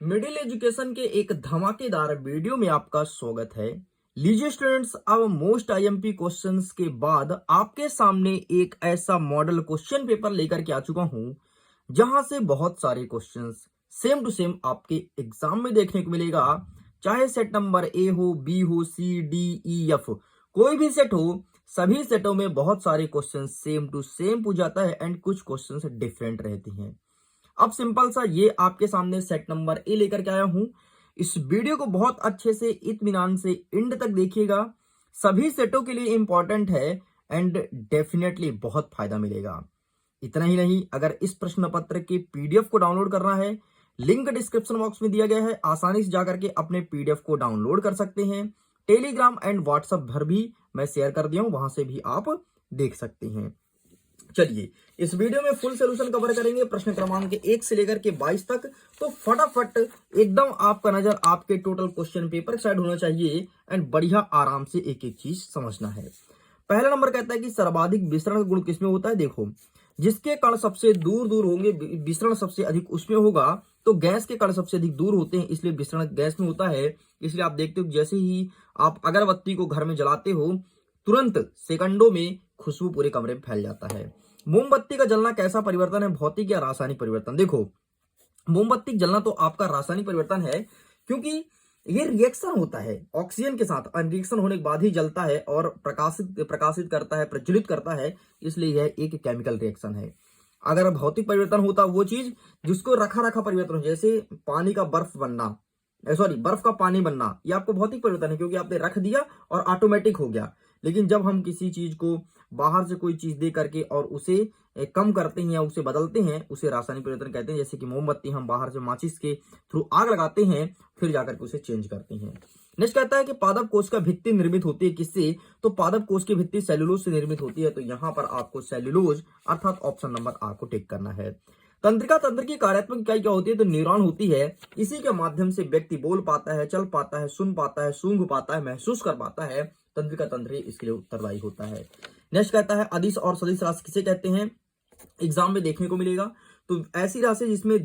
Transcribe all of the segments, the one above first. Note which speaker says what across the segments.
Speaker 1: Middle education के एक धमाकेदार वीडियो में आपका स्वागत है। लीजिए स्टूडेंट्स, अब मोस्ट आईएमपी क्वेश्चंस के बाद आपके सामने एक ऐसा मॉडल क्वेश्चन पेपर लेकर के आ चुका हूं जहां से बहुत सारे क्वेश्चंस सेम टू सेम आपके एग्जाम में देखने को मिलेगा। चाहे सेट नंबर ए हो, बी हो, सी, डी, ई, एफ, कोई भी सेट हो, सभी सेटों में बहुत सारे क्वेश्चन सेम टू सेम पूछ जाता है एंड कुछ क्वेश्चन डिफरेंट रहते हैं। अब सिंपल सा ये आपके सामने सेट नंबर ए लेकर के आया हूं। इस वीडियो को बहुत अच्छे से इत्मीनान से एंड तक देखिएगा। सभी सेटों के लिए इंपॉर्टेंट है एंड डेफिनेटली बहुत फायदा मिलेगा। इतना ही नहीं, अगर इस प्रश्न पत्र के पीडीएफ को डाउनलोड करना है, लिंक डिस्क्रिप्शन बॉक्स में दिया गया है, आसानी से जाकर के अपने पीडीएफ को डाउनलोड कर सकते हैं। टेलीग्राम एंड व्हाट्सएप पर भी मैं शेयर कर दिया हूं, वहां से भी आप देख सकते हैं। चलिए, इस वीडियो में फुल सोल्यूशन कवर करेंगे प्रश्न क्रमांक 1 से लेकर के 22 तक। तो फटाफट एकदम आपका नजर आपके टोटल क्वेश्चन पेपर साइड होना चाहिए एंड बढ़िया आराम से एक एक चीज समझना है। पहला नंबर कहता है कि सर्वाधिक विसरण का गुण किसमें होता है। देखो, जिसके कण सबसे दूर दूर होंगे विसरण सबसे अधिक उसमें होगा। तो गैस के कण सबसे अधिक दूर होते हैं, इसलिए विसरण गैस में होता है। इसलिए आप देखते हो जैसे ही आप अगरबत्ती को घर में जलाते हो, तुरंत सेकंडों में खुशबू पूरे कमरे में फैल जाता है। मोमबत्ती का जलना कैसा परिवर्तन है, भौतिक या रासायनिक परिवर्तन। देखो, मोमबत्ती जलना तो आपका रासायनिक परिवर्तन है, क्योंकि ये रिएक्शन होता है ऑक्सीजन के साथ, रिएक्शन होने के बाद ही जलता है और प्रकाशित करता है, प्रज्वलित करता है, इसलिए यह एक केमिकल रिएक्शन है। अगर भौतिक परिवर्तन होता वो चीज जिसको रखा रखा परिवर्तन हो, जैसे पानी का बर्फ बनना, सॉरी बर्फ का पानी बनना, ये आपको भौतिक परिवर्तन है क्योंकि आपने रख दिया और ऑटोमेटिक हो गया। लेकिन जब हम किसी चीज को बाहर से कोई चीज दे करके और उसे कम करते हैं या उसे बदलते हैं, उसे रासायनिक परिवर्तन कहते हैं। जैसे कि मोमबत्ती हम बाहर से माचिस के थ्रू आग लगाते हैं, फिर जाकर के उसे चेंज करते हैं। नेक्स्ट कहता है कि पादप कोश का भित्ति निर्मित होती है किससे। तो पादप कोश की भित्ति सेल्यूलोज से निर्मित होती है। तो यहां पर आपको सेल्यूलोज अर्थात ऑप्शन नंबर आ को टिक करना है। तंत्रिका तंत्र की कार्यात्मक इकाई क्या होती है। तो न्यूरॉन होती है। इसी के माध्यम से व्यक्ति बोल पाता है, चल पाता है, सुन पाता है, सूंघ पाता है, महसूस कर पाता है। तंत्रिका तंत्र इसके लिए उत्तरदायी होता है। नेक्स्ट कहता है अदिश और सदिश राशि किसे कहते हैं, एग्जाम में देखने को मिलेगा। तो ऐसी राशि जिसमें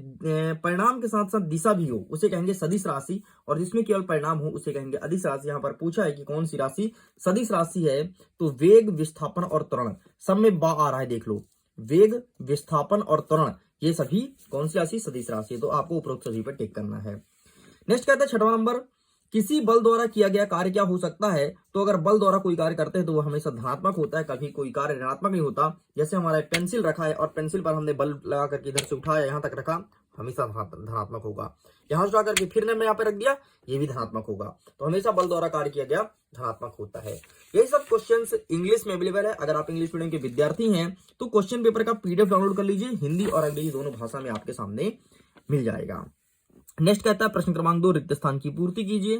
Speaker 1: परिणाम के साथ साथ दिशा भी हो उसे कहेंगे सदिश राशि, और जिसमें केवल परिणाम हो उसे कहेंगे अदिश राशि। यहाँ पर पूछा है कि कौन सी राशि सदिश राशि है। तो वेग, विस्थापन और त्वरण, सब में बा आ रहा है, देख लो। वेग, विस्थापन और त्वरण, ये सभी कौन सी राशि, सदिश राशि। तो आपको उपरोक्त सभी पर टिक करना है। नेक्स्ट कहता है छठवां नंबर, किसी बल द्वारा किया गया कार्य क्या हो सकता है। तो अगर बल द्वारा कोई कार्य करते हैं तो वो हमेशा धनात्मक होता है, कभी कोई कार्य ऋणात्मक नहीं होता। जैसे हमारा पेंसिल रखा है और पेंसिल पर हमने बल लगा करके इधर से उठाया, यहां तक रखा, हमेशा धनात्मक होगा। यहां से आकर के फिर ने मैं यहाँ पे रख दिया, ये भी धनात्मक होगा। तो हमेशा बल द्वारा कार्य किया गया धनात्मक होता है। यही सब क्वेश्चंस इंग्लिश में अवेलेबल है। अगर आप इंग्लिश मीडियम के विद्यार्थी हैं तो क्वेश्चन पेपर का पीडीएफ डाउनलोड कर लीजिए, हिंदी और अंग्रेजी दोनों भाषा में आपके सामने मिल जाएगा। नेक्स्ट कहता है प्रश्न क्रमांक 2, रिक्त स्थान की पूर्ति कीजिए।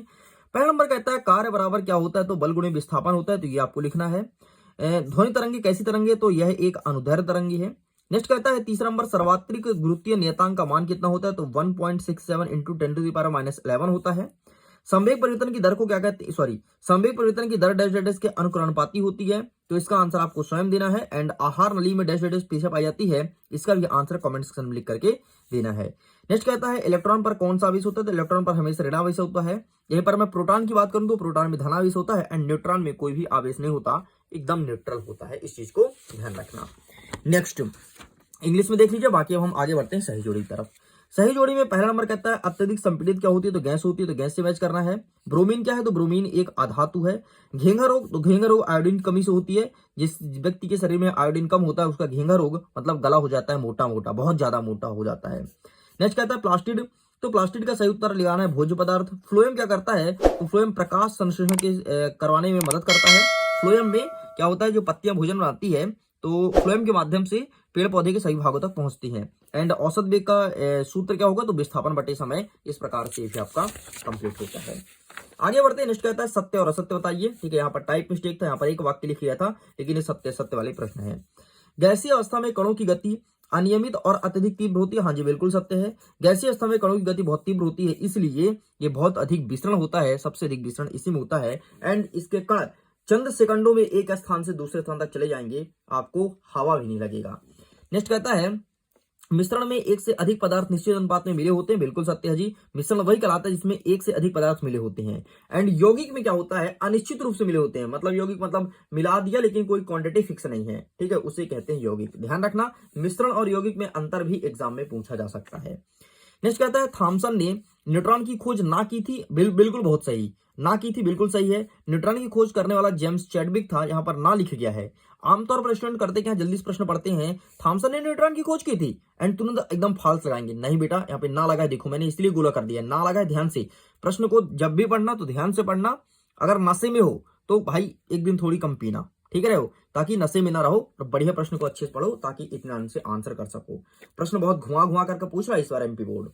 Speaker 1: पहला नंबर कहता है कार्य बराबर क्या होता है। तो बल गुणे विस्थापन होता है, तो ये आपको लिखना है। ध्वनि तरंगी कैसी तरंगी है। तो यह एक अनुदैर्ध्य तरंगी है। नेक्स्ट कहता है तीसरा नंबर, सर्वात्रिक गुरुत्वीय नियतांक का मान कितना होता है। तो 1.67 इंटू 10⁻⁻11 होता है। संवेग परिवर्तन की दर को क्या कहते हैं, सॉरी, संवेग परिवर्तन की दर डैश डैश के अनुक्रमणपाती होती है। तो इसका आंसर आपको स्वयं देना है। एंड आहार नली में डैश डैश पीछे पाई जाती है, इसका भी आंसर कमेंट सेक्शन में लिख करके देना है। नेक्स्ट कहता है इलेक्ट्रॉन पर कौन सा आवेश होता है। तो इलेक्ट्रॉन पर हमेशा ऋणावेश होता है। यहीं पर मैं प्रोटॉन की बात करूं तो प्रोटॉन में धनावेश होता है एंड न्यूट्रॉन में कोई भी आवेश नहीं होता, एकदम न्यूट्रल होता है। इस चीज को ध्यान रखना। नेक्स्ट इंग्लिश में देख लीजिए, बाकी अब हम आगे बढ़ते हैं सही जोड़ी की तरफ। सही जोड़ी में पहला नंबर कहता है अत्यधिक संपीड़ित क्या होती है। तो गैस होती है, तो गैस से मैच करना है। ब्रोमीन क्या है। तो ब्रोमीन एक अधातु है। घेंघा रोग, तो घेंघा रोग आयोडीन की कमी से होती है। जिस व्यक्ति के शरीर में आयोडीन कम होता है उसका घेंघा रोग मतलब गला हो जाता है मोटा मोटा, बहुत ज्यादा मोटा हो जाता है। नेक्स्ट कहता है प्लास्टिड, तो प्लास्टिड का सही उत्तर लगाना है भोज्य पदार्थ। फ्लोएम क्या करता है। तो फ्लोएम प्रकाश संश्लेषण के करवाने में मदद करता है। फ्लोएम में क्या होता है, जो पत्तियां भोजन बनाती है तो फ्लोएम के माध्यम से पेड़ पौधे के सही भागों तक पहुंचती है। एंड औसत वेग का सूत्र क्या होगा। तो विस्थापन बटे समय। इस प्रकार से भी आपका कंप्लीट होता है। आगे बढ़ते हैं। नेक्स्ट कहता है सत्य और असत्य बताइए। ठीक है, यहाँ पर टाइप मिस्टेक था, यहाँ पर एक वाक्य लिख लिया था, लेकिन ये सत्य सत्य वाले प्रश्न है। गैसीय अवस्था में कणों की गति अनियमित और अत्यधिक तीव्र होती है। हाँ जी, बिल्कुल सत्य है। गैसीय अवस्था में कणों की गति बहुत तीव्र होती है, इसलिए ये बहुत अधिक विसरण होता है। सबसे अधिक विसरण इसी में होता है। एंड इसके कण चंद सेकंडों में एक स्थान से दूसरे स्थान तक चले जाएंगे, आपको हवा भी नहीं लगेगा। नेक्स्ट कहता है मिश्रण में एक से अधिक पदार्थ निश्चित अनुपात में मिले होते हैं, बिल्कुल सत्य है जी। मिश्रण वही कहलाता है जिसमें एक से अधिक पदार्थ मिले होते हैं। एंड यौगिक में क्या होता है, अनिश्चित रूप से मिले होते हैं, मतलब यौगिक मतलब मिला दिया लेकिन कोई क्वांटिटी फिक्स नहीं है, ठीक है, उसे कहते हैं यौगिक। ध्यान रखना, मिश्रण और यौगिक में अंतर भी एग्जाम में पूछा जा सकता है। नेक्स्ट कहता है थॉमसन ने न्यूट्रॉन की खोज ना की थी, बिल्कुल बहुत सही, ना की थी बिल्कुल सही है। न्यूट्रॉन की खोज करने वाला जेम्स चैडविक था, यहाँ पर ना लिख गया है। आमतौर पर स्टूडेंट करते क्या, जल्दी से प्रश्न पढ़ते हैं थॉमसन ने न्यूट्रॉन की खोज की थी एंड तुरंत एकदम फाल्स लगाएंगे। नहीं बेटा, यहाँ पे ना लगा है, देखो मैंने इसलिए गोला कर दिया, ना लगा है, ध्यान से प्रश्न को जब भी पढ़ना तो ध्यान से पढ़ना। अगर नशे में हो तो भाई एक दिन थोड़ी कम पीना, ठीक है, ताकि नशे में ना रहो और बढ़िया प्रश्न को अच्छे से पढ़ो ताकि इत्मीनान से आंसर कर सको। प्रश्न बहुत घुमा घुमा करके पूछ रहा है इस बार एमपी बोर्ड।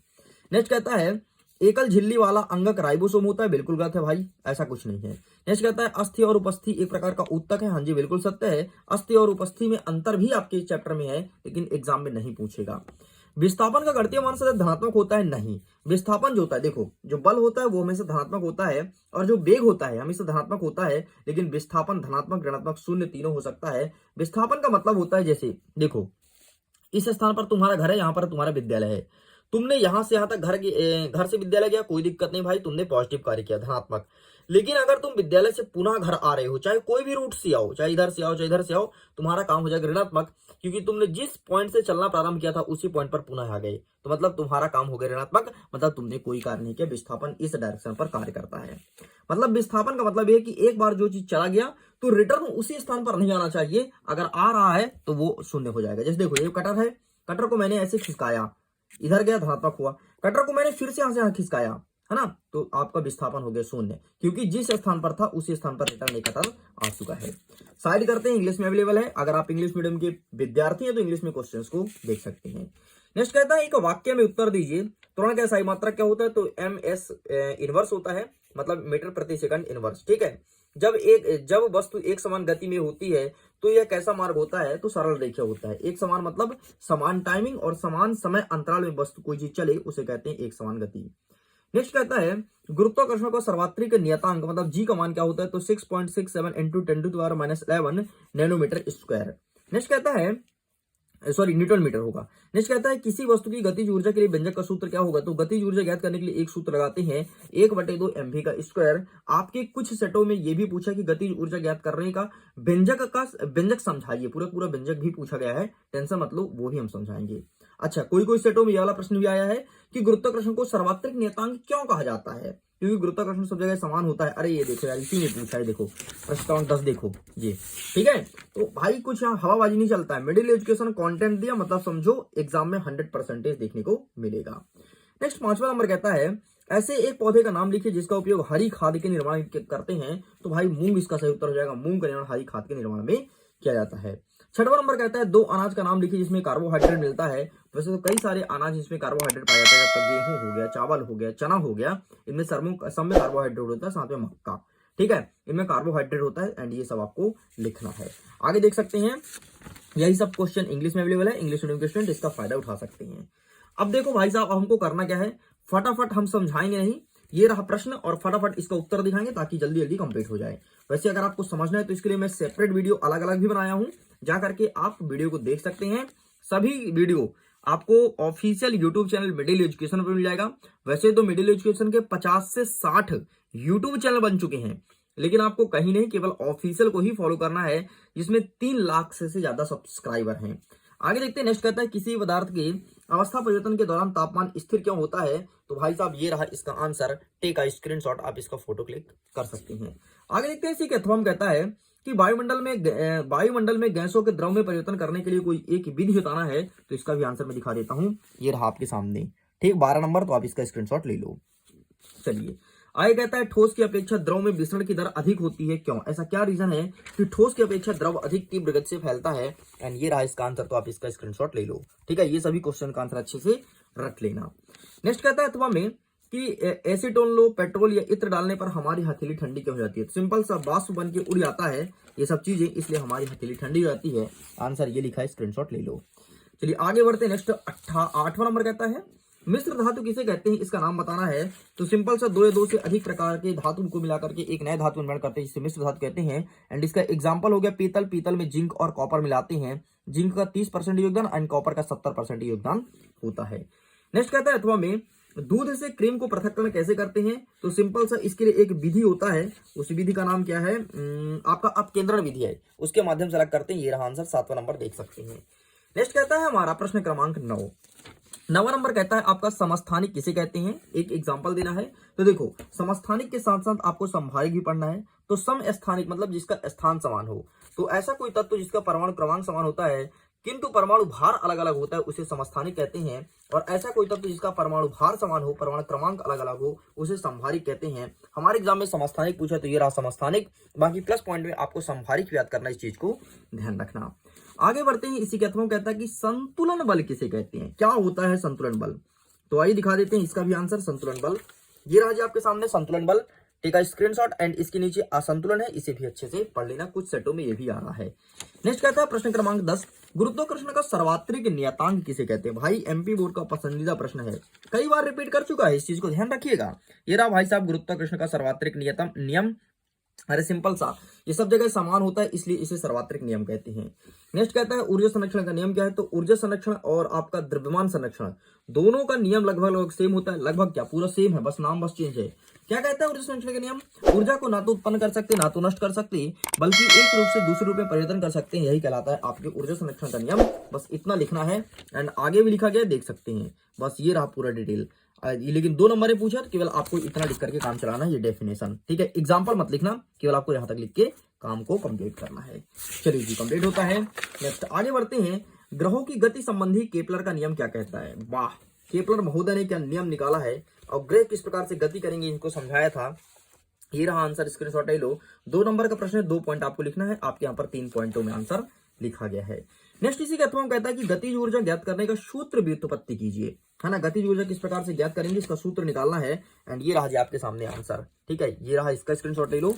Speaker 1: नेक्स्ट कहता है एकल झिल्ली वाला अंगक राइबोसोम होता है, बिल्कुल गलत है भाई, ऐसा कुछ नहीं है। नेक्स्ट कहता है अस्थि और उपस्थि एक प्रकार का ऊतक है, हाँ जी बिल्कुल सत्य है। अस्थि और उपस्थि में अंतर भी आपके इस चैप्टर में है लेकिन एग्जाम में नहीं पूछेगा। विस्थापन का गणितीय मान सदैव धनात्मक होता है, नहीं। विस्थापन जो होता है, देखो जो बल होता है वो हमेशा धनात्मक होता है और जो वेग होता है हमेशा धनात्मक होता है, लेकिन विस्थापन धनात्मक, ऋणात्मक, शून्य तीनों हो सकता है। विस्थापन का मतलब होता है जैसे देखो इस स्थान पर तुम्हारा घर है, यहाँ पर तुम्हारा विद्यालय है, तुमने यहां से यहां तक घर से विद्यालय गया, कोई दिक्कत नहीं भाई, तुमने पॉजिटिव कार्य किया, धनात्मक। लेकिन अगर तुम विद्यालय से पुनः घर आ रहे हो, चाहे कोई भी रूट से आओ, चाहे इधर से आओ चाहे इधर से आओ, तुम्हारा काम हो जाएगा ऋणात्मक, क्योंकि तुमने जिस पॉइंट से चलना प्रारंभ किया था उसी पॉइंट पर पुनः आ गए, तो मतलब तुम्हारा काम हो गया ऋणात्मक, मतलब तुमने कोई कार्य नहीं किया। विस्थापन इस डायरेक्शन पर कार्य करता है। मतलब विस्थापन का मतलब यह है कि एक बार जो चीज चला गया तो रिटर्न उसी स्थान पर नहीं आना चाहिए, अगर आ रहा है तो वो शून्य हो जाएगा। जैसे देखो ये कटर है, कटर को मैंने ऐसे खिसकाया, इधर गया धनात्मक हुआ, कटर को मैंने फिर से यहां से यहां खिसकाया, है ना, तो आपका विस्थापन हो गया शून्य, क्योंकि जिस स्थान पर था उसी स्थान पर रिटर्न एक कटर आ चुका है। साइड करते हैं, इंग्लिश में अवेलेबल है, अगर आप इंग्लिश मीडियम के विद्यार्थी हैं तो इंग्लिश में क्वेश्चंस को देख सकते हैं। नेक्स्ट कहता है एक वाक्य में उत्तर दीजिए, त्वरण का सही मात्रक क्या होता है, तो एमएस इनवर्स होता है, मतलब मीटर प्रति सेकंड इनवर्स, ठीक है। जब वस्तु एक समान गति में होती है तो यह कैसा मार्ग होता है, तो सरल रेखीय होता है। एक समान मतलब समान टाइमिंग और समान समय अंतराल में वस्तु कोई चीज चले उसे कहते हैं एक समान गति। नेक्स्ट कहता है गुरुत्वाकर्षण का सर्वात्रिक नियतांक मतलब जी का मान क्या होता है, तो 6.67 इंटू 10⁻11 नैनोमीटर स्क्वायर। नेक्स्ट कहता है न्यूटन मीटर होगा। नेक्स्ट कहता है किसी वस्तु की गतिज ऊर्जा के लिए व्यंजक का सूत्र क्या होगा, तो गतिज ऊर्जा ज्ञात करने के लिए एक सूत्र लगाते हैं 1/2 mv का स्क्वायर। आपके कुछ सेटों में यह भी पूछा कि गतिज ऊर्जा ज्ञात करने का व्यंजक समझाइए, पूरा व्यंजक भी पूछा गया है, टेंशन मतलब वो भी हम समझाएंगे। अच्छा, कोई सेटों में यह वाला प्रश्न भी आया है कि गुरुत्वाकर्षण को सर्वात्रिक नियतांक क्यों कहा जाता है, क्योंकि गुरुत्वाकर्षण सब जगह समान होता है। अरे ये देखो यार, इसी ने पूछा है, देखो प्रश्न क्रमांक 10 देखो ये, ठीक है। तो भाई कुछ यहाँ हवाबाजी नहीं चलता है, मिडिल एजुकेशन कंटेंट दिया मतलब समझो एग्जाम में 100% देखने को मिलेगा। नेक्स्ट 5वां नंबर कहता है ऐसे एक पौधे का नाम लिखिए जिसका उपयोग हरी खाद के निर्माण करते हैं, तो भाई मूंग इसका सही उत्तर हो जाएगा। मूंग का निर्माण हरी खाद के निर्माण में किया जाता है। 6वां नंबर कहता है 2 अनाज का नाम लिखिए जिसमें कार्बोहाइड्रेट मिलता है। वैसे तो कई सारे अनाज जिसमें कार्बोहाइड्रेट पाया जाता है, जैसे गेहूं हो गया, चावल हो गया, चना हो गया, इनमें सब में कार्बोहाइड्रेट होता है, साथ में मक्का, ठीक है, इनमें कार्बोहाइड्रेट होता है एंड ये सब आपको लिखना है। आगे देख सकते हैं यही सब क्वेश्चन इंग्लिश में अवेलेबल है, इंग्लिश मीडियम के स्टूडेंट इसका फायदा उठा सकते हैं। अब देखो भाई साहब, हमको करना क्या है, फटाफट हम समझाएंगे नहीं, ये रहा प्रश्न और फटाफट इसका उत्तर दिखाएंगे ताकि जल्दी जल्दी कंप्लीट हो जाए। वैसे अगर आपको समझना है तो इसके लिए मैं सेपरेट वीडियो अलग अलग भी बनाया हूं, जा करके आप वीडियो को देख सकते हैं। सभी वीडियो आपको official YouTube channel middle education पर मिल जाएगा। वैसे तो मिडिल एजुकेशन के 50 से 60 यूट्यूब चैनल बन चुके हैं, लेकिन आपको कहीं नहीं, केवल ऑफिशियल को ही फॉलो करना है, जिसमें 3 लाख से ज्यादा सब्सक्राइबर हैं। आगे देखते हैं। नेक्स्ट कहता है किसी पदार्थ के अवस्था परिवर्तन के दौरान तापमान स्थिर क्यों होता है, तो भाई साहब ये रहा इसका आंसर, टेक अ स्क्रीनशॉट, आप इसका फोटो क्लिक कर सकते हैं। आगे देखते हैं। इसी के अथवा कहता है कि वायुमंडल में गैसों के द्रव में परिवर्तन करने के लिए कोई एक विधि बताना है, तो इसका भी आंसर मैं दिखा देता हूं, ये रहा आपके सामने, ठीक 12 नंबर, तो आप इसका स्क्रीनशॉट ले लो। चलिए आगे कहता है ठोस की अपेक्षा द्रव में विसरण की दर अधिक होती है, क्यों, ऐसा क्या रीजन है कि ठोस की अपेक्षा द्रव अधिक तीव्र गति से फैलता है, एंड ये रहा इसका आंसर, तो आप इसका स्क्रीनशॉट ले लो, ठीक है। ये सभी क्वेश्चन का आंसर अच्छे से रख लेना। नेक्स्ट कहता है अथवा में कि एसीटोन लो, पेट्रोल या इत्र डालने पर हमारी हथेली ठंडी क्यों हो जाती है, सिंपल सा वाष्प बन के उड़ जाता है ये सब चीजें, इसलिए हमारी हथेली ठंडी हो जाती है। आंसर ये लिखा है, स्क्रीनशॉट ले लो। चलिए आगे बढ़ते हैं। नेक्स्ट 8वां नंबर कहता है मिश्र धातु किसे कहते हैं, इसका नाम बताना है। तो सिंपल सा 2 या 2 से अधिक प्रकार के धातु को मिलाकर के एक नए धातु निर्माण करते हैं, जिसे मिश्र धातु कहते हैं। एंड इसका एग्जांपल हो गया पीतल। पीतल में जिंक और कॉपर मिलाते हैं, जिंक का 30% योगदान एंड कॉपर का 70% योगदान होता है। नेक्स्ट कहता है अथवा में दूध से क्रीम को पृथक्करण कैसे करते हैं। तो सिंपल सा इसके लिए एक विधि होता है, उस विधि का नाम क्या है, आपका अपकेंद्रण विधि है, उसके माध्यम से अलग करते हैं। ये रहा आंसर, 7वां नंबर देख सकते हैं। नेक्स्ट कहता है हमारा प्रश्न क्रमांक 9। 9वां नंबर कहता है आपका समस्थानिक किसे कहते हैं, एक एग्जांपल देना है। तो देखो समस्थानिक के साथ साथ आपको समभारिक भी पढ़ना है। तो समस्थानिक मतलब जिसका स्थान समान हो। तो ऐसा कोई तत्व जिसका परमाणु क्रमांक समान होता है किंतु परमाणु भार अलग अलग होता है, उसे समस्थानिक कहते हैं। और ऐसा कोई तत्व जिसका परमाणु भार समान हो, परमाणु क्रमांक अलग अलग हो, उसे समभारिक कहते हैं। हमारे एग्जाम में समस्थानिक पूछा तो ये रहा समस्थानिक। बाकी प्लस पॉइंट में आपको समभारिक याद करना, इस चीज को ध्यान रखना। आगे बढ़ते हैं, इसी के अथवा कहता है कि संतुलन बल किसे कहते हैं, क्या होता है संतुलन बल। तो आइए दिखा देते हैं इसका भी आंसर। संतुलन बल ये रहा जी आपके सामने संतुलन बल, ठीक है, स्क्रीनशॉट। एंड इसके नीचे असंतुलन है, इसे भी अच्छे से पढ़ लेना, कुछ सेटों में ये भी आ रहा है। नेक्स्ट कहता है प्रश्न क्रमांक 10, गुरुत्वाकर्षण का सर्वात्रिक नियतांक किसे कहते हैं। भाई एमपी बोर्ड का पसंदीदा प्रश्न है, कई बार रिपीट कर चुका है, इस चीज को ध्यान रखिएगा। ये रहा भाई साहब गुरुत्वाकर्षण का सर्वात्रिक नियम। अरे सिंपल सा, ये सब जगह समान होता है, इसलिए इसे सर्वात्रिक नियम कहते हैं। नेक्स्ट कहता है ऊर्जा संरक्षण का नियम क्या है। तो ऊर्जा संरक्षण और आपका द्रव्यमान संरक्षण दोनों का नियम लगभग सेम होता है। लगभग क्या, पूरा सेम है, बस नाम बस चेंज है। क्या कहता है ऊर्जा संरक्षण का नियम, ऊर्जा को ना तो उत्पन्न कर सकते ना तो नष्ट कर सकते, बल्कि एक रूप से दूसरे रूप में परिवर्तन कर सकते हैं, यही कहलाता है आपके ऊर्जा संरक्षण का नियम। बस इतना लिखना है। एंड आगे भी लिखा गया, देख सकते हैं। बस ये रहा पूरा डिटेल। लेकिन 2 नंबर में पूछा तो केवल आपको इतना लिख करके काम चलाना है, ये डेफिनेशन, ठीक है। एग्जाम्पल मत लिखना, केवल आपको यहां तक लिख के काम को कंप्लीट करना है। चलिए जी, कंप्लीट होता है। नेक्स्ट आगे बढ़ते हैं, ग्रहों की गति संबंधी केपलर का नियम क्या कहता है। वाह, केपलर महोदय ने क्या नियम निकाला है और ग्रह किस प्रकार से गति करेंगे इनको समझाया था। ये रहा आंसर, स्क्रीनशॉट ले लो। 2 नंबर का प्रश्न है, 2 पॉइंट आपको लिखना है, आपके यहाँ पर 3 पॉइंटों में आंसर लिखा गया है। नेक्स्ट इसी के अथवा कहता है कि गतिज ऊर्जा ज्ञात करने का सूत्र व्युत्पत्ति कीजिए, है ना। गतिज ऊर्जा किस प्रकार से ज्ञात करेंगे, इसका सूत्र निकालना है। एंड ये रहा जी आपके सामने आंसर, ठीक है। ये रहा, इसका स्क्रीनशॉट ले लो।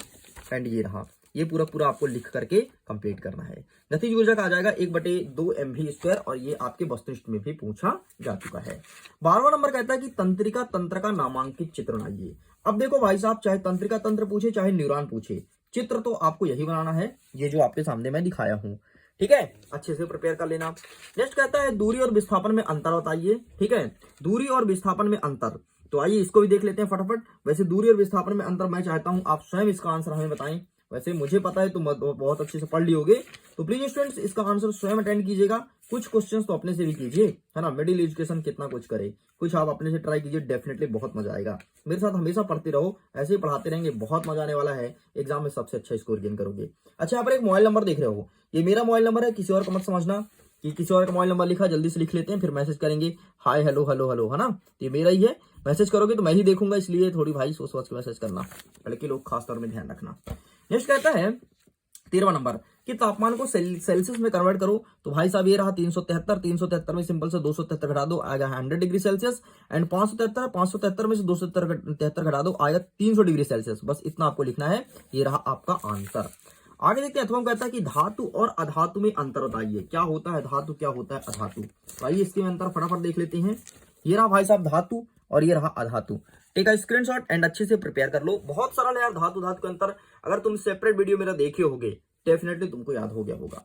Speaker 1: एंड ये रहा, ये पूरा आपको लिख करके कंप्लीट करना है। गतिज ऊर्जा का आ जाएगा 1/2 mv², और ये आपके वस्तुनिष्ठ में भी पूछा जा चुका है। 12वां नंबर कहता है कि तंत्रिका तंत्र का नामांकित चित्र बनाइए। अब देखो भाई साहब, चाहे तंत्रिका तंत्र पूछे चाहे न्यूरॉन पूछे, चित्र तो आपको यही बनाना है, ये जो आपके सामने मैं दिखाया हूं, ठीक है। अच्छे से प्रिपेयर कर लेना। नेक्स्ट कहता है दूरी और विस्थापन में अंतर बताइए, ठीक है। दूरी और विस्थापन में अंतर, तो आइए इसको भी देख लेते हैं फटाफट। वैसे दूरी और विस्थापन में अंतर मैं चाहता हूं आप स्वयं इसका आंसर हमें बताएं। वैसे मुझे पता है, तुम बहुत अच्छे से पढ़ लियोगे, तो प्लीज स्टूडेंट्स इसका आंसर स्वयं अटेंड कीजिएगा। कुछ क्वेश्चंस तो अपने से भी कीजिए, है ना। मिडिल एजुकेशन कितना कुछ करे, कुछ आप अपने से ट्राई कीजिए, डेफिनेटली बहुत मजा आएगा। मेरे साथ हमेशा पढ़ते रहो, ऐसे ही पढ़ाते रहेंगे, बहुत मजा आने वाला है। एग्जाम में सबसे अच्छा स्कोर गेन करोगे। अच्छा, यहाँ पर एक मोबाइल नंबर देख रहे हो, ये मेरा मोबाइल नंबर है, किसी और का मत समझना कि किसी और का मोबाइल नंबर लिखा, जल्दी से लिख लेते हैं, फिर मैसेज करेंगे हाय हेलो हेलो हेलो, है ना। तो ये मेरा ही है, मैसेज करोगे तो मैं ही देखूंगा, इसलिए थोड़ी भाई सोच समझ के मैसेज करना, लड़के लोग खासतौर में ध्यान रखना। नेक्स्ट कहता है 13वां नंबर कि तापमान को सेल्सियस में कन्वर्ट करो। तो भाई साहब ये रहा 373 में सिंपल से 273 घटा दो, आएगा 100 डिग्री सेल्सियस। एंड 573 में से 273 घटा दो, आएगा 300 डिग्री सेल्सियस। बस इतना आपको लिखना है, ये रहा आपका आंसर। आगे देखते हैं, अथवा कहता है कि धातु और अधातु में अंतर बताइए। क्या होता है धातु, क्या होता है अधातु। तो आइए इसके अंतर फटाफट देख लेते हैं। ये रहा भाई साहब धातु और ये रहा अधातु, ठीक है। स्क्रीनशॉट एंड अच्छे से प्रिपेयर कर लो, बहुत सरल है यार धातु धातु के अंतर। अगर तुम सेपरेट वीडियो मेरा देखे होगे, डेफिनेटली तुमको याद हो गया होगा।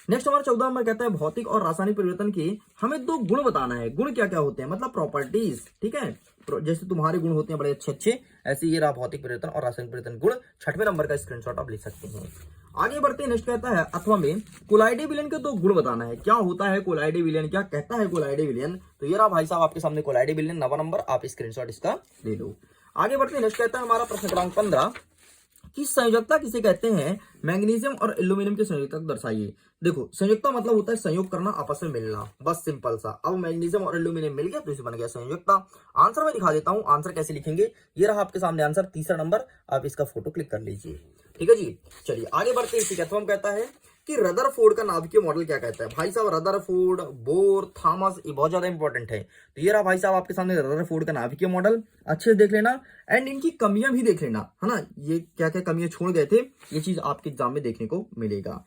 Speaker 1: नेक्स्ट हमारा 14 नंबर कहता है भौतिक और रासायनिक परिवर्तन के हमें 2 गुण बताना है। गुण क्या क्या होते हैं, मतलब प्रॉपर्टीज, ठीक है। जैसे तुम्हारे गुण होते हैं बड़े अच्छे अच्छे, ऐसे ये रहा भौतिक परिवर्तन और रासायनिक परिवर्तन गुण। 6वें नंबर का स्क्रीनशॉट आप लिख सकते हैं। आगे बढ़ते हैं, नेक्स्ट कहता है अथवा में कोलाइडे विलयन के 2 गुण बताना है। क्या होता है कोलाइडे विलयन, क्या कहता है कोलाइडे विलयन। तो ये रहा भाई साहब आपके सामने कोलाइडे विलयन, 9वां नंबर, आप स्क्रीनशॉट इसका ले लो। आगे बढ़ते हैं, नेक्स्ट कहता है हमारा प्रश्न क्रमांक 15 कि संयोजकता किसे कहते हैं। मैग्नीशियम और एल्यूमिनियम की संयोजकता दर्शाइए। देखो संयोजकता मतलब होता है संयोग करना, आपस में मिलना, बस सिंपल सा। अब मैग्नीशियम और एल्यूमिनियम मिल गया तो इसे बन गया संयोजकता। आंसर मैं दिखा देता हूं, आंसर कैसे लिखेंगे। ये रहा आपके सामने आंसर, 3रा नंबर, आप इसका फोटो क्लिक कर लीजिए, ठीक है जी। चलिए आगे बढ़ते हैं, इसी का कहता है कि रदरफोर्ड का नाभिकीय मॉडल क्या कहता है। भाई साहब रदरफोर्ड, बोर, थॉमस, ये बहुत ज्यादा इंपॉर्टेंट है। तो ये रहा भाई साहब आपके सामने रदरफोर्ड का नाभिकीय मॉडल, अच्छे से देख लेना। एंड इनकी कमियां भी देख लेना, है ना। ये क्या क्या कमियां छोड़ गए थे, ये चीज आपके एग्जाम में देखने को मिलेगा।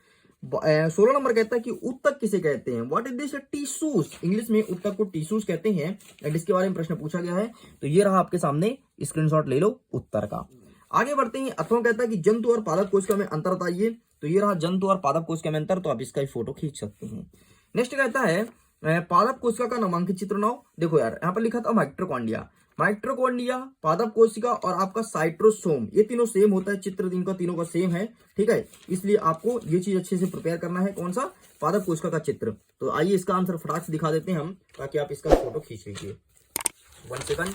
Speaker 1: 16 नंबर कहता है कि उत्तक किसे कहते हैं, what is this tissues, English में उत्तक को टिश्यूज कहते हैं एंड इसके बारे में प्रश्न पूछा गया है। तो ये रहा आपके सामने, स्क्रीनशॉट ले लो उत्तर का। आगे बढ़ते हैं, अथवा कहता है कि जंतु और पादप कोशिका में अंतर बताइए। तो ये रहा जंतु और पादप कोशिका में अंतर, तो आप इसका ही फोटो खींच सकते हैं। नेक्स्ट कहता है पादप कोशिका का नामांकित चित्र बनाओ। देखो यार, यहाँ पर लिखा था माइटोकॉन्ड्रिया, माइटोकॉन्ड्रिया, पादप कोशिका और आपका साइट्रोसोम, ये तीनों सेम होता है, चित्र इनका तीनों का सेम है, ठीक है। इसलिए आपको ये चीज अच्छे से प्रिपेयर करना है, कौन सा, पादप कोशिका का चित्र। तो आइए इसका आंसर फटाक से दिखा देते हैं हम, ताकि आप इसका फोटो खींच लीजिए। 1 सेकंड,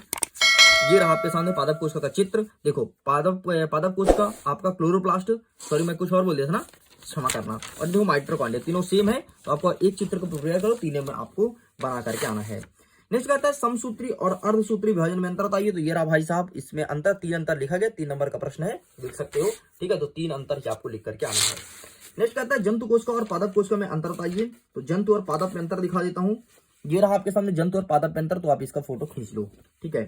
Speaker 1: ये रहा आपके सामने पादप कोशिका का चित्र। देखो पादप कोशिका आपका क्लोरोप्लास्ट, सॉरी मैं कुछ और बोल दिया था ना, क्षमा करना, और देखो माइटोकॉन्ड्रिया, तीनों सेम है। तो आपको एक चित्र को प्रिपेयर करो, तीनों में आपको बना करके आना है। नेक्स्ट कहता है समसूत्री और अर्धसूत्री विभाजन में अंतर बताइए। तो ये रहा भाई साहब, इसमें अंतर, 3 अंतर लिखा गया, 3 नंबर का प्रश्न है, देख सकते हो, ठीक है। तो 3 अंतर ही आपको लिख करके आना है। नेक्स्ट कहता है जंतु कोशिका और पादप कोशिका में अंतर बताइए। तो जंतु और पादप में अंतर दिखा देता हूं, ये रहा आपके सामने जंतु और पादप में अंतर, तो आप इसका फोटो खींच लो, ठीक है।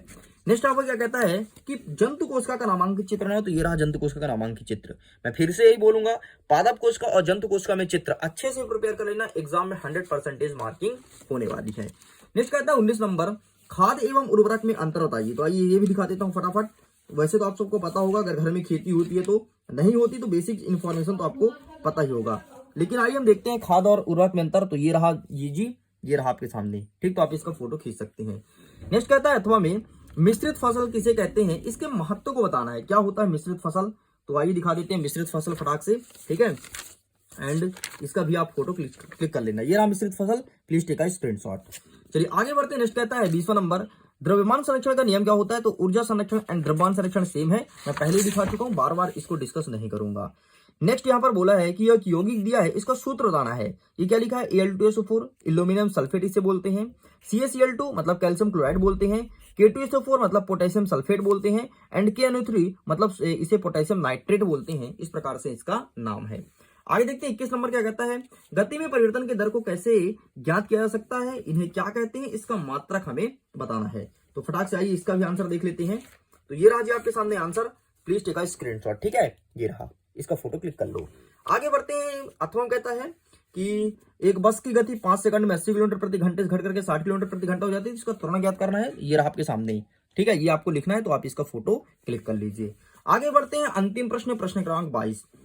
Speaker 1: नेक्स्ट आपको क्या कहता है कि जंतु कोशिका का नामांकित चित्र है। तो ये रहा जंतु कोशिका का नामांकित चित्र। मैं फिर से यही बोलूंगा, पादप कोशिका और जंतु कोशिका में चित्र अच्छे से प्रिपेयर कर लेना, एग्जाम में 100% मार्किंग होने वाली है। नेक्स्ट कहता है 19 नंबर, खाद एवं उर्वरक में अंतर बताइए। तो आइए ये भी दिखा देता हूँ फटाफट। वैसे तो आप सबको पता होगा, अगर घर में खेती होती है तो, नहीं होती तो बेसिक इन्फॉर्मेशन तो आपको पता ही होगा, लेकिन आइए हम देखते हैं खाद और उर्वरक में अंतर। तो ये रहा ये रहा आपके सामने, ठीक। तो आप इसका फोटो खींच सकते हैं। नेक्स्ट कहता है अथवा में मिश्रित फसल किसे कहते हैं, इसके महत्व को बताना है। क्या होता है मिश्रित फसल, तो आइए दिखा देते हैं मिश्रित फसल फटाक से, ठीक है। एंड इसका भी आप फोटो क्लिक कर लेना। ये रहा मिश्रित फसल, प्लीज टेक अ स्क्रीनशॉट। चलिए आगे बढ़ते हैं। नेक्स्ट कहता है 20वां नंबर, द्रव्यमान संरक्षण का नियम क्या होता है। तो ऊर्जा संरक्षण एंड द्रव्यमान संरक्षण सेम है, मैं पहले ही दिखा चुका हूं, बार बार इसको डिस्कस नहीं करूंगा। नेक्स्ट यहाँ पर बोला है कि यह यौगिक दिया है, इसका सूत्र बताना है। ये क्या लिखा है, Al2SO4, एल्यूमिनियम सल्फेट इसे बोलते हैं। CaCl2 मतलब कैल्शियम क्लोराइड बोलते हैं। K2SO4 मतलब पोटेशियम सल्फेट बोलते हैं। एंड KNO3 मतलब इसे पोटेशियम नाइट्रेट बोलते हैं। इस प्रकार से इसका नाम है। आगे देखते हैं 21 नंबर क्या कहता है, गति में परिवर्तन के दर को कैसे ज्ञात किया जा सकता है, इन्हें क्या कहते हैं, इसका मात्रक हमें बताना है। तो फटाक से आइए इसका भी आंसर देख लेते हैं। तो ये रहा जी आपके सामने answer, please take a screenshot, ठीक है। ये रहा, इसका फोटो क्लिक कर लो। आगे बढ़ते हैं। अथवा कहता है कि एक बस की गति 5 सेकंड में 80 किलोमीटर प्रति घंटे से घट करके 60 किलोमीटर प्रति घंटा हो जाती है, इसका त्वरण ज्ञात करना है। ये रहा आपके सामने, ठीक है। ये आपको लिखना है, तो आप इसका फोटो क्लिक कर लीजिए। आगे बढ़ते हैं। अंतिम प्रश्न, प्रश्न क्रमांक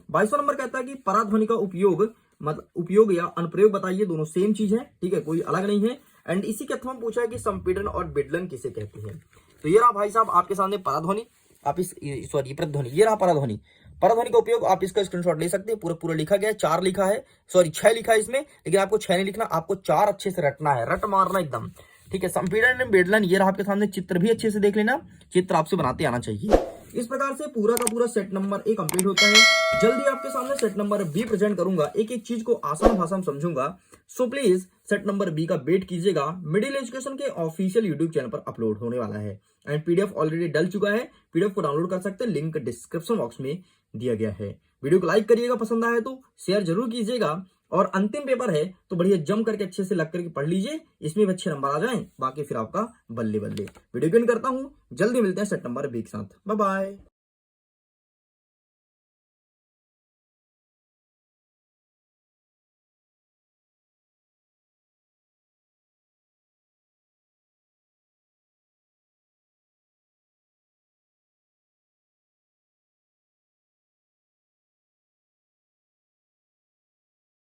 Speaker 1: 22वां नंबर कहता है कि पराध्वनि का उपयोग, मतलब उपयोग या अनुप्रयोग बताइए। दोनों सेम चीज है, ठीक है, कोई अलग नहीं है। एंड इसी के अथवा में पूछा है कि संपीड़न और बिडलन किसे कहते हैं। तो ये रहा भाई साहब आपके सामने पराध्वनि, आप इस सॉरी प्रतिध्वनि, ये रहा पराध्वनि। पराध्वनि का उपयोग, आप इसका स्क्रीनशॉट ले सकते हैं, पूरा लिखा गया है, 4 लिखा है, सॉरी 6 लिखा है इसमें, लेकिन आपको 6 नहीं लिखना, आपको 4 अच्छे से रटना है, रट मारना एकदम, ठीक है। संपीड़न एवं बिडलन, ये रहा आपके सामने, चित्र भी अच्छे से देख लेना, चित्र आपसे बनाते आना चाहिए। इस प्रकार से पूरा का पूरा सेट नंबर A कंप्लीट होता है। जल्दी आपके सामने सेट नंबर B प्रेजेंट करूंगा, एक एक चीज को आसान भाषा में समझूंगा। So please set number B का वेट कीजिएगा, मिडिल एजुकेशन के ऑफिशियल यूट्यूब चैनल पर अपलोड होने वाला है। एंड PDF ऑलरेडी डल चुका है, PDF को डाउनलोड कर सकते हैं, लिंक डिस्क्रिप्शन बॉक्स में दिया गया है। वीडियो को लाइक करिएगा, पसंद आए तो शेयर जरूर कीजिएगा। और अंतिम पेपर है तो बढ़िया जम करके अच्छे से लग करके पढ़ लीजिए, इसमें भी अच्छे नंबर आ जाएं, बाकी फिर आपका बल्ले बल्ले। वीडियो को एंड करता हूं, जल्दी मिलते हैं सेट नंबर B के साथ। Bye bye.